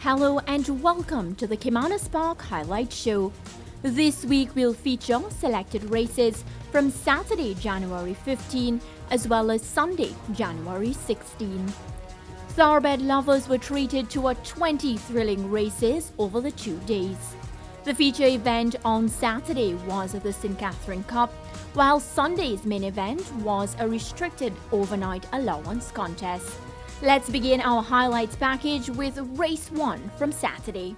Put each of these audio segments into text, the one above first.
Hello and welcome to the Caymanas Park Highlight Show. This week we'll feature selected races from Saturday, January 15 as well as Sunday, January 16. Thoroughbred lovers were treated to 20 thrilling races over the 2 days. The feature event on Saturday was the St. Catherine Cup, while Sunday's main event was a restricted overnight allowance contest. Let's begin our highlights package with Race 1 from Saturday.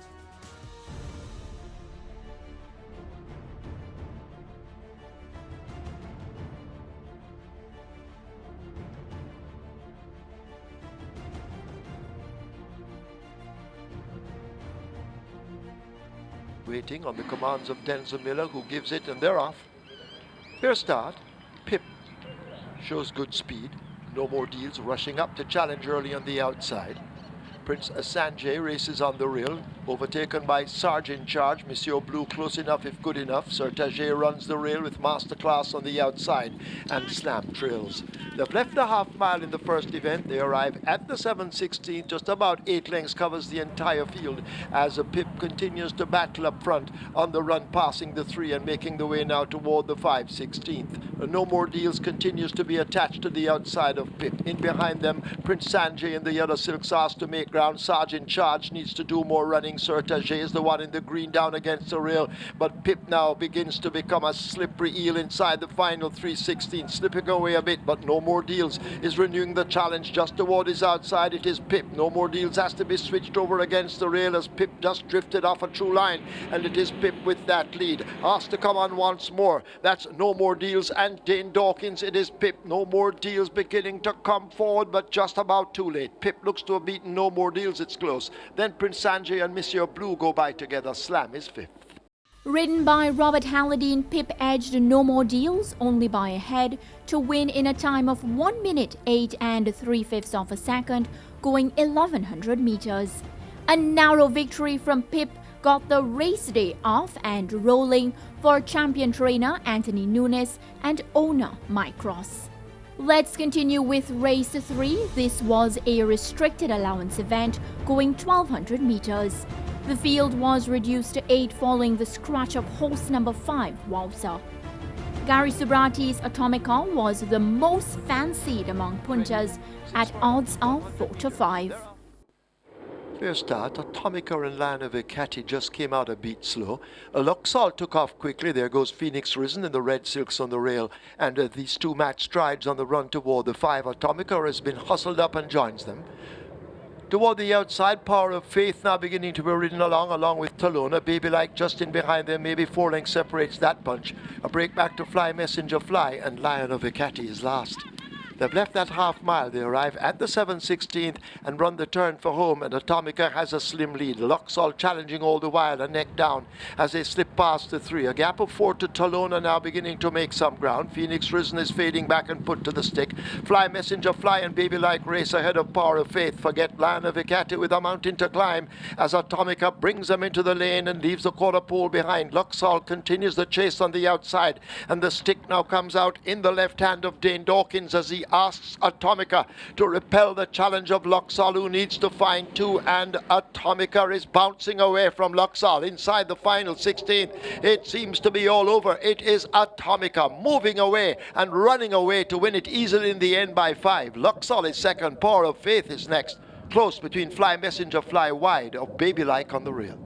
Waiting on the commands of Denzel Miller, who gives it, and they're off. Fair start. Pip shows good speed. No More Deals rushing up to challenge early on the outside. Prince Sanjay races on the rail, overtaken by Sergeant Charge. Monsieur Blue close enough if good enough. Sir Tajay runs the rail with Masterclass on the outside, and Slam trails. They've left the half mile in the first event. They arrive at the 7:16. Just about 8 lengths covers the entire field as Pip continues to battle up front on the run, passing the 3 and making the way now toward the 5/16. No More Deals continues to be attached to the outside of Pip. In behind them, Prince Sanjay and the Yellow Silk Sauce to make ground. Sergeant Charge needs to do more running. Sir Tajay is the one in the green down against the rail, but Pip now begins to become a slippery eel inside the final 3/16, slipping away a bit, but No More Deals is renewing the challenge just toward his outside. It is Pip. No More Deals has to be switched over against the rail as Pip just drifted off a true line, and it is Pip with that lead. Asked to come on once more. That's No More Deals and Dane Dawkins. It is Pip. No More Deals beginning to come forward, but just about too late. Pip looks to have beaten No More Deals. It's close. Then Prince Sanjay and Monsieur Blue go by together. Slam is 5th. Ridden by Robert Halladine, Pip edged No More Deals only by a head to win in a time of 1 minute 8 3/5 of a second, going 1100 meters. A narrow victory from Pip got the race day off and rolling for champion trainer Anthony Nunes and owner Mike Ross. Let's continue with race 3. This was a restricted allowance event going 1200 meters. The field was reduced to 8 following the scratch of horse number 5, Wowza. Gary Subrati's Atomica was the most fancied among punters at odds of 4-5. Fair start. Atomica and Lana Vicati just came out a beat slow. Luxol took off quickly. There goes Phoenix Risen in the red silks on the rail. And these two match strides on the run toward the 5. Atomica has been hustled up and joins them. Toward the outside, Power of Faith now beginning to be ridden along with Talona. Baby Like just in behind them. Maybe 4 lengths separates that bunch. A break back to Fly Messenger Fly, and Lion of Vicati is last. They've left that half mile. They arrive at the 7/16 and run the turn for home, and Atomica has a slim lead. Luxol challenging all the while, a neck down as they slip past the 3. A gap of 4 to Talona now beginning to make some ground. Phoenix Risen is fading back and put to the stick. Fly Messenger Fly and Baby Like race ahead of Power of Faith. Forget Lana Vicati with a mountain to climb as Atomica brings them into the lane and leaves the quarter pole behind. Luxol continues the chase on the outside, and the stick now comes out in the left hand of Dane Dawkins as he asks Atomica to repel the challenge of Luxol, who needs to find 2, and Atomica is bouncing away from Luxol inside the final 16. It seems to be all over. It is Atomica moving away and running away to win it easily in the end by 5. Luxol is second. Power of Faith is next. Close between Fly Messenger Fly wide of Baby Like on the rail.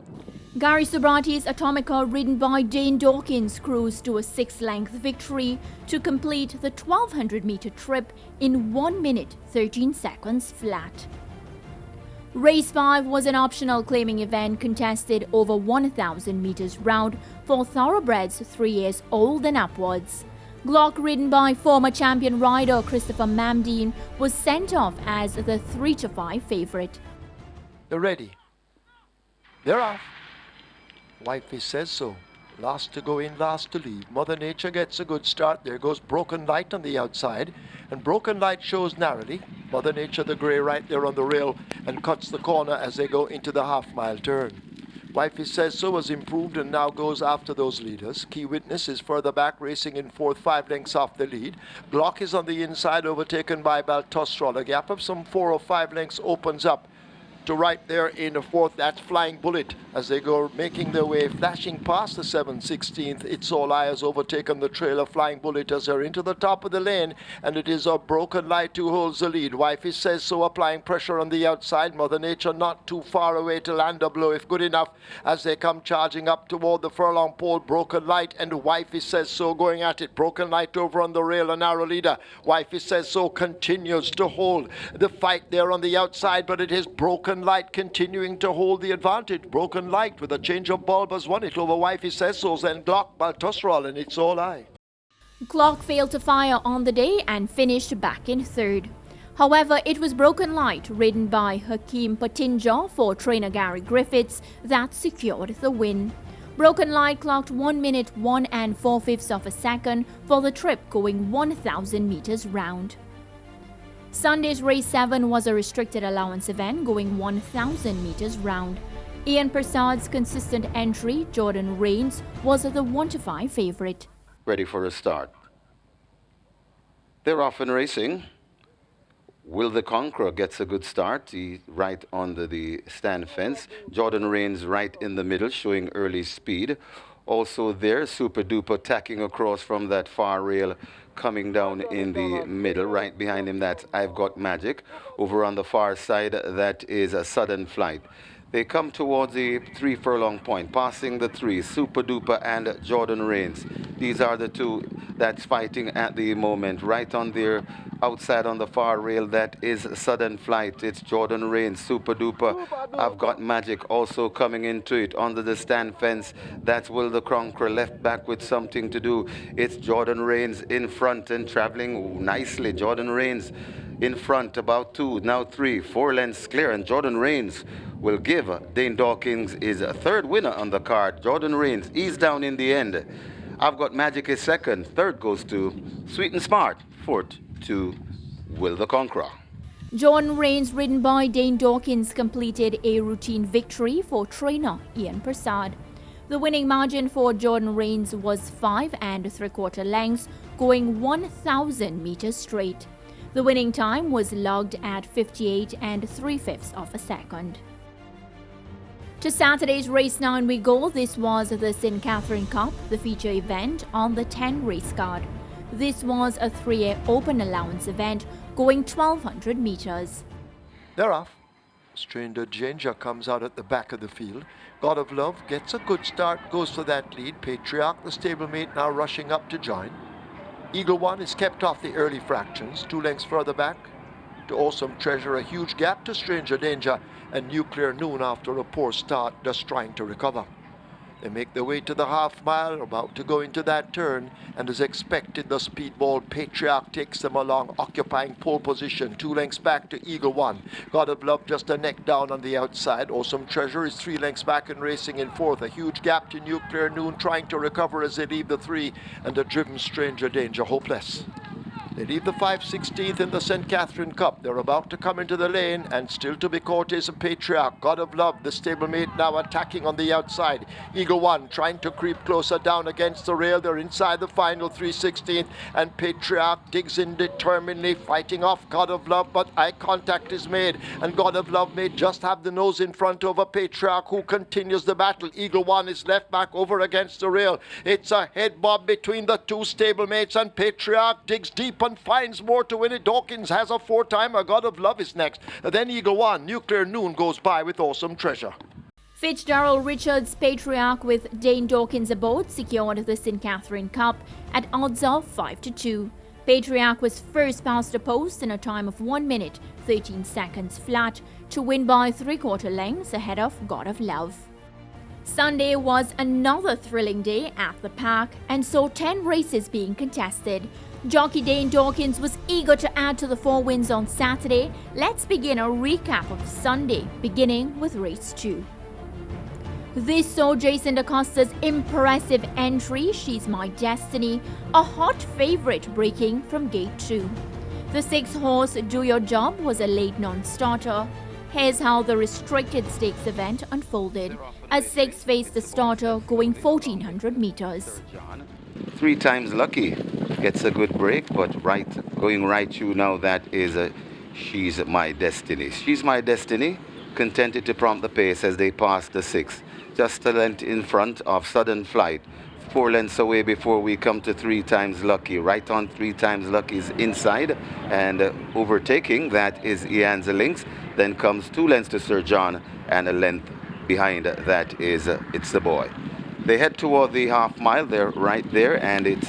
Gary Subrati's Atomica, ridden by Dane Dawkins, cruised to a 6-length victory to complete the 1200-meter trip in 1 minute 13 seconds flat. Race 5 was an optional claiming event contested over 1,000 meters round for thoroughbreds 3 years old and upwards. Glock, ridden by former champion rider Christopher Mamdine, was sent off as the 3-5 favorite. They're ready. They're off. Wifey says so. Last to go in, last to leave. Mother Nature gets a good start. There goes Broken Light on the outside, and Broken Light shows narrowly. Mother Nature, the grey, right there on the rail, and cuts the corner as they go into the half-mile turn. Wifey Says So was improved and now goes after those leaders. Key Witness is further back, racing in fourth, 5 lengths off the lead. Glock is on the inside, overtaken by Baltostrol. A gap of some 4 or 5 lengths opens up to right there in the fourth. That's Flying Bullet as they go making their way, flashing past the 7/16th. It's All Eye has overtaken the trail of Flying Bullet as they're into the top of the lane, and it is a Broken Light who holds the lead. Wifey Says So applying pressure on the outside. Mother Nature not too far away to land a blow if good enough as they come charging up toward the furlong pole. Broken Light and Wifey Says So going at it. Broken Light over on the rail, a narrow leader. Wifey Says So continues to hold the fight there on the outside, but it is Broken Light continuing to hold the advantage. Broken Light with a change of bulb has won it over Wifey Says So's and Glock Baltusrol, and It's All Eye. Glock failed to fire on the day and finished back in third. However, it was Broken Light, ridden by Hakeem Patinja for trainer Gary Griffiths, that secured the win. Broken Light clocked 1 minute 1 4/5 of a second for the trip going 1,000 meters round. Sunday's race 7 was a restricted allowance event going 1,000 meters round. Ian Persaud's consistent entry, Jordan Rains, was the 1-5 favorite. Ready for a start. They're off and racing. Will the Conqueror gets a good start. He right under the stand fence. Jordan Rains right in the middle, showing early speed. Also there, Super Duper tacking across from that far rail, coming down in the middle. Right behind him, that's I've Got Magic. Over on the far side, that is a Sudden Flight. They come towards the 3 furlong point, passing the 3, Super Duper and Jordan Rains. These are the two that's fighting at the moment. Right on there, outside on the far rail, that is Sudden Flight. It's Jordan Rains, Super Duper, I've Got Magic also coming into it. Under the stand fence, that's Will the Conqueror, left back with something to do. It's Jordan Rains in front and traveling nicely. Jordan Rains in front, about 2, now 3, 4 lengths clear, and Jordan Rains will give Dane Dawkins his third winner on the card. Jordan Rains, he's down in the end. I've Got Magic is second, third goes to Sweet and Smart, fourth to Will the Conqueror. Jordan Rains, ridden by Dane Dawkins, completed a routine victory for trainer Ian Persaud. The winning margin for Jordan Rains was 5 3/4 lengths, going 1,000 meters straight. The winning time was logged at 58 3/5 of a second. To Saturday's race 9 we go. This was the St. Catherine Cup, the feature event on the 10 race card. This was a 3-year open allowance event going 1,200 meters. They're off. Stranger Danger comes out at the back of the field. God of Love gets a good start, goes for that lead. Patriarch, the stablemate, now rushing up to join. Eagle One is kept off the early fractions, 2 lengths further back. To Awesome Treasure, a huge gap to Stranger Danger, and Nuclear Noon after a poor start, just trying to recover. They make their way to the half mile, about to go into that turn, and as expected, the speedball Patriarch takes them along, occupying pole position, 2 lengths back to Eagle One. God of Love just a neck down on the outside. Awesome Treasure is 3 lengths back and racing in fourth. A huge gap to Nuclear Noon, trying to recover as they leave the 3, and the driven Stranger Danger hopeless. They leave the 5/16th in the St. Catherine Cup. They're about to come into the lane, and still to be caught is a Patriarch. God of Love, the stablemate, now attacking on the outside. Eagle One trying to creep closer down against the rail. They're inside the final 3/16th, and Patriarch digs in determinedly, fighting off God of Love, but eye contact is made, and God of Love may just have the nose in front over Patriarch, who continues the battle. Eagle One is left back over against the rail. It's a head bob between the two stablemates, and Patriarch digs deep and finds more to win it. Dawkins has a 4-timer. God of Love is next. Then Eagle One. Nuclear Noon goes by with Awesome Treasure. Fitzgerald Richards, Patriarch with Dane Dawkins aboard, secured the St. Catherine Cup at odds of 5-2. Patriarch was first past the post in a time of 1 minute 13 seconds flat to win by 3/4 lengths ahead of God of Love. Sunday was another thrilling day at the park and saw 10 races being contested. Jockey Dane Dawkins was eager to add to the 4 wins on Saturday. Let's begin a recap of Sunday, beginning with race 2. This saw Jason DaCosta's impressive entry, She's My Destiny, a hot favorite breaking from gate 2. The 6-horse Do Your Job was a late non-starter. Here's how the restricted stakes event unfolded, as 6 faced the starter going 1,400 meters. 3 times lucky, gets a good break, but going right through now, that is She's My Destiny. She's My Destiny contented to prompt the pace as they pass the 6. Just a length in front of Sudden Flight. 4 lengths away before we come to 3 Times Lucky. Right on 3 Times Lucky's inside, and overtaking that is Ianza Lynx. Then comes 2 lengths to Sir John, and a length behind that is It's the Boy. They head toward the half mile. They're right there, and it's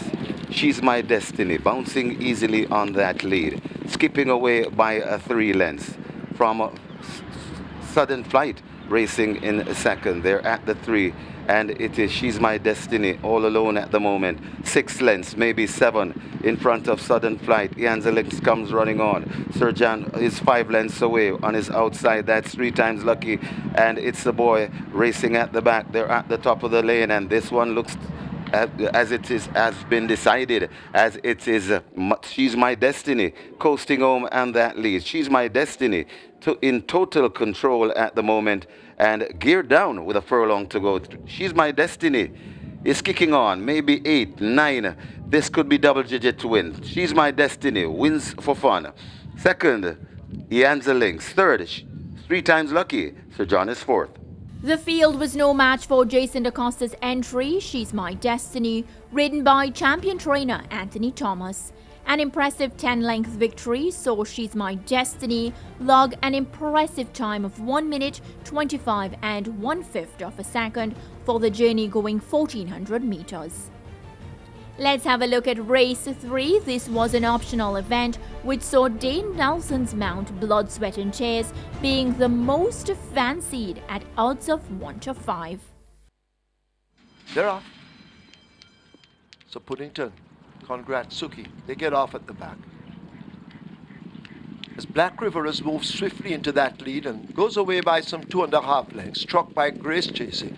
She's My Destiny bouncing easily on that lead, skipping away by 3 lengths from Sudden Flight racing in second. They're at the 3, and it is She's My Destiny all alone at the moment. 6 lengths, maybe 7 in front of Sudden Flight. Ianza Lynx comes running on. Sir John is 5 lengths away on his outside. That's 3 Times Lucky, and It's the Boy racing at the back. They're at the top of the lane, and this one looks as it is has been decided, as it is She's My Destiny coasting home and that lead. She's My Destiny in total control at the moment and geared down with a furlong to go. She's My Destiny is kicking on, maybe 8, 9. This could be double-digit win. She's My Destiny wins for fun. Second, Ianza Lynx. Third, 3 Times Lucky. Sir John is 4th. The field was no match for Jason DaCosta's entry, She's My Destiny, ridden by champion trainer Anthony Thomas. An impressive 10-length victory saw She's My Destiny log an impressive time of 1 minute 25 and 1/5 of a second for the journey going 1400 meters. Let's have a look at race 3. This was an optional event which saw Dane Nelson's mount Blood, Sweat and Tears being the most fancied at odds of 1-5. They're off. So Puddington, congrats Suki. They get off at the back. As Black River has moved swiftly into that lead and goes away by some 2.5 lengths, struck by Grace chasing.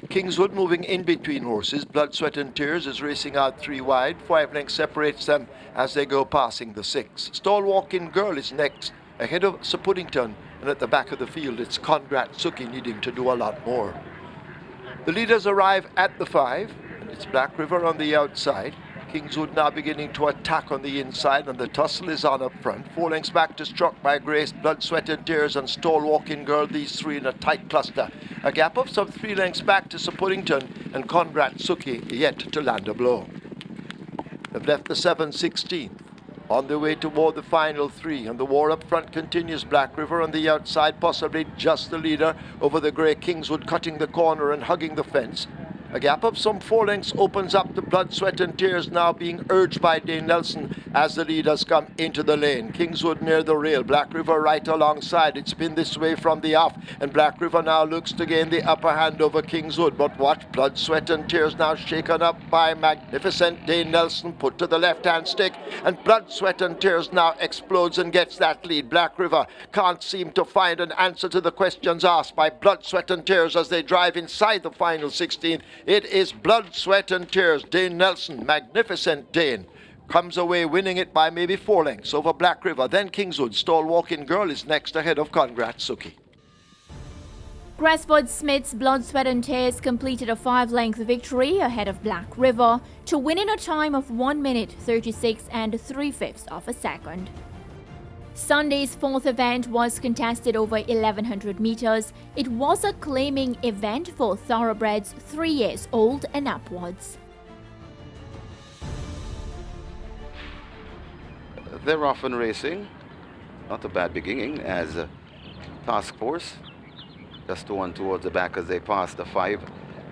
Kingswood moving in between horses. Blood, Sweat and Tears is racing out 3 wide. 5 lengths separates them as they go passing the 6. Stalwalking Girl is next, ahead of Sir Puddington, and at the back of the field it's Congrats Suki needing to do a lot more. The leaders arrive at the 5, and it's Black River on the outside. Kingswood now beginning to attack on the inside, and the tussle is on up front. 4 lengths back to Struck by Grace, Blood, Sweat and Tears and Stalwalking Girl, these 3 in a tight cluster. A gap of some 3 lengths back to Sir Puddington, and Conrad Suki yet to land a blow. They've left the 7/16th. On their way toward the final 3, and the war up front continues. Black River on the outside, possibly just the leader over the grey Kingswood, cutting the corner and hugging the fence. A gap of some 4 lengths opens up to Blood, Sweat and Tears, now being urged by Dane Nelson as the leaders come into the lane. Kingswood near the rail, Black River right alongside. It's been this way from the off, and Black River now looks to gain the upper hand over Kingswood. But watch Blood, Sweat and Tears now shaken up by magnificent Dane Nelson, put to the left-hand stick, and Blood, Sweat and Tears now explodes and gets that lead. Black River can't seem to find an answer to the questions asked by Blood, Sweat and Tears as they drive inside the final 16th. It is Blood, Sweat and Tears. Dane Nelson, magnificent Dane, comes away winning it by maybe 4 lengths over Black River. Then Kingswood, Stalwalking Girl is next ahead of Congrats Suki. Gresford Smith's Blood, Sweat and Tears completed a 5-length victory ahead of Black River to win in a time of 1 minute 36 and 3/5 of a second. Sunday's 4th event was contested over 1100 meters. It was a claiming event for thoroughbreds 3 years old and upwards. They're off and racing. Not a bad beginning as Task Force. Just one towards the back as they pass the 5.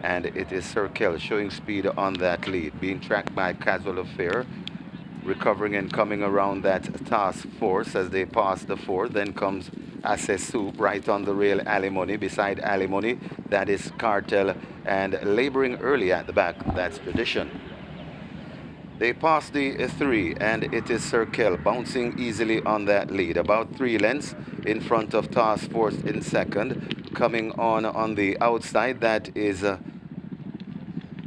And it is Sir Kell showing speed on that lead. Being tracked by Casual Affair. Recovering and coming around that Task Force as they pass the 4. Then comes Assess Soup right on the rail. Alimony beside Alimony. That is Cartel, and laboring early at the back. That's Tradition. They pass the 3, and it is Sir Kell bouncing easily on that lead. About 3 lengths in front of Task Force in second. Coming on the outside, that is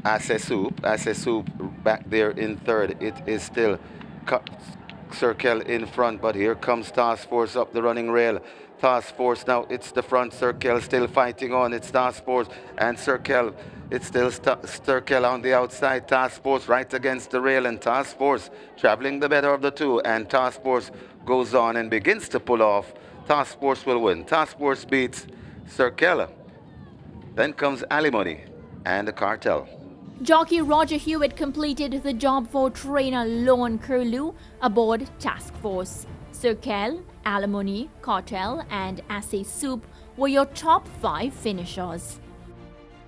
Assess Soup. Assess Soup back there in third. It is still Sir Kell in front, but here comes Task Force up the running rail. Task Force now, it's the front. Sir Kell still fighting on. It's Task Force and Sir Kell. It's still Sir Kell on the outside. Task Force right against the rail, and Task Force traveling the better of the 2. And Task Force goes on and begins to pull off Task Force will win. Task Force beats Circle. Then comes Alimony and the Cartel. Jockey Roger Hewitt completed the job for trainer Lon Curlew aboard Task Force. Circle, Alimony, Cartel and Assay Soup were your top 5 finishers.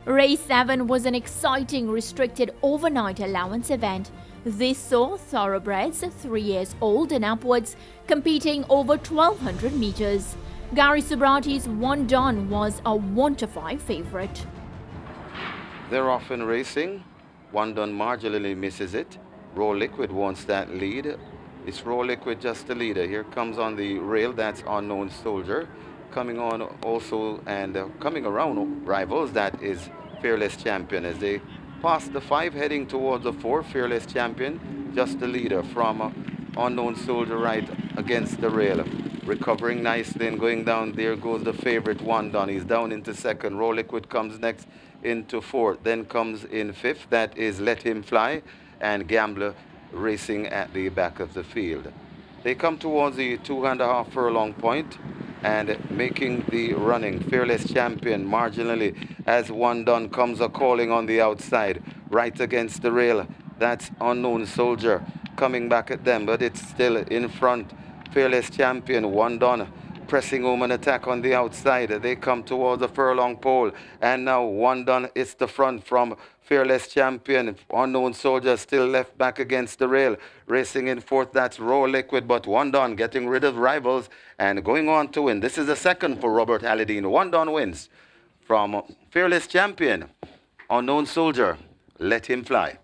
Race 7 was an exciting restricted overnight allowance event. This saw thoroughbreds 3 years old and upwards competing over 1200 meters. Gary Subrati's One Don was a 1-5 favorite. They're off in racing. One Done marginally misses it. Raw Liquid wants that lead. It's Raw Liquid just the leader. Here comes on the rail, that's Unknown Soldier. Coming on also and coming around rivals, that is Fearless Champion. As they pass the 5 heading towards the 4, Fearless Champion just the leader from Unknown Soldier right against the rail. Recovering nicely and going down, there goes the favorite One Done. He's down into 2nd. Raw Liquid comes next into 4th. Then comes in 5th, that is Let Him Fly and Gambler racing at the back of the field. They come towards the 2.5 furlong point and making the running. Fearless Champion marginally as One Done comes a calling on the outside right against the rail. That's Unknown Soldier coming back at them, but it's still in front. Fearless Champion, One Done pressing home an attack on the outside. They come towards the furlong pole and now One Done is the front from Fearless Champion. Unknown Soldier still left back against the rail. Racing in 4th, that's Raw Liquid, but One Done getting rid of rivals and going on to win. This is the 2nd for Robert Halladine. One Done wins from Fearless Champion. Unknown Soldier, Let Him Fly.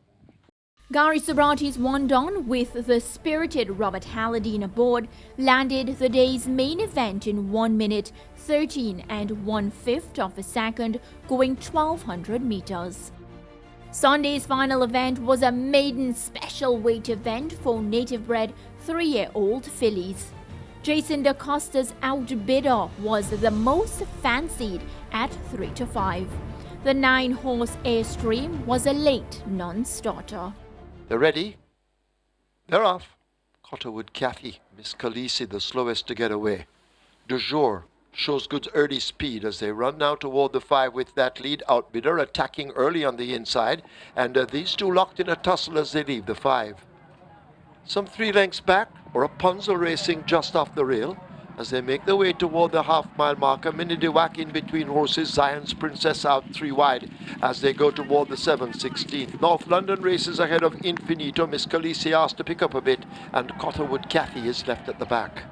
Gary Subrati's One Don, with the spirited Robert Halladine aboard, landed the day's main event in 1 minute 13 1/5 of a second, going 1200 meters. Sunday's final event was a maiden special weight event for native-bred 3-year-old fillies. Jason DaCosta's outbidder was the most fancied at 3-5. The 9-horse Airstream was a late non-starter. They're ready. They're off. Cotterwood Cathy, Miss Khaleesi, the slowest to get away. Du Jour shows good early speed as they run now toward the 5 with that lead. Outbidder attacking early on the inside, and these two locked in a tussle as they leave the 5. Some 3 lengths back, Rapunzel racing just off the rail as they make their way toward the half-mile marker. Minnie de Wack in between horses. Zion's Princess out 3 wide as they go toward the 7/16. North London races ahead of Infinito. Miss Khaleesi asked to pick up a bit, and Cotterwood Cathy is left at the back.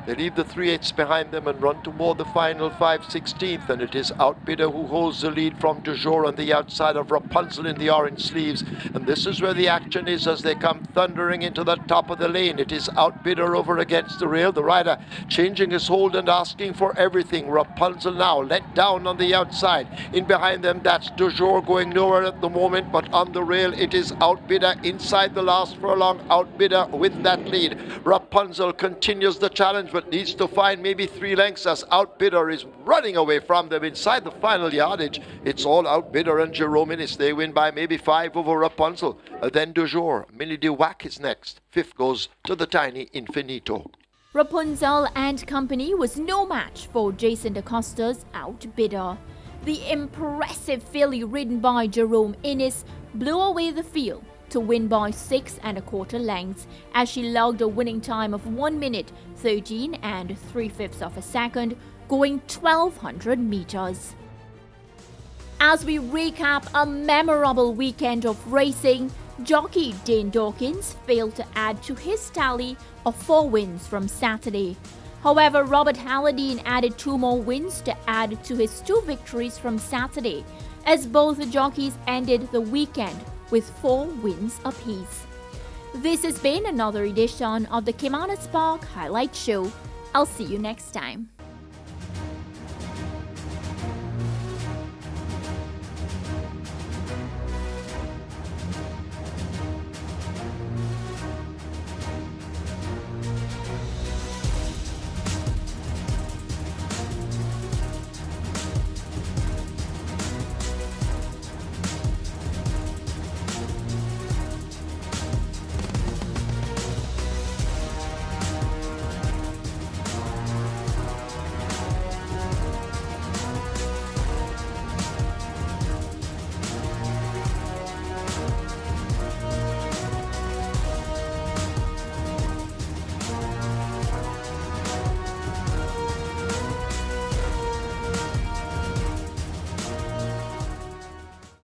They leave the 3/8 behind them and run toward the final 5/16, and it is Outbidder who holds the lead from Du Jour on the outside of Rapunzel in the orange sleeves. And this is where the action is as they come thundering into the top of the lane. It is Outbidder over against the rail. The rider changing his hold and asking for everything. Rapunzel now let down on the outside. In behind them, that's Du Jour going nowhere at the moment, but on the rail it is Outbidder inside the last furlong. Outbidder with that lead. Rapunzel continues the challenge, but needs to find maybe 3 lengths as Outbidder is running away from them inside the final yardage. It's all Outbidder and Jerome Innes. They win by maybe 5 over Rapunzel. Then Du Jour. Minnie de Wack is next. 5th goes to the tiny Infinito. Rapunzel and company was no match for Jason DaCosta's Outbidder. The impressive filly ridden by Jerome Innes blew away the field to win by 6 1/4 lengths as she logged a winning time of 1 minute 13 3/5 of a second, going 1200 meters. As we recap a memorable weekend of racing, jockey Dane Dawkins failed to add to his tally of 4 wins from Saturday. However, Robert Halladine added 2 more wins to add to his 2 victories from Saturday, as both jockeys ended the weekend with 4 wins apiece. This has been another edition of the Caymanas Park Highlight Show. I'll see you next time.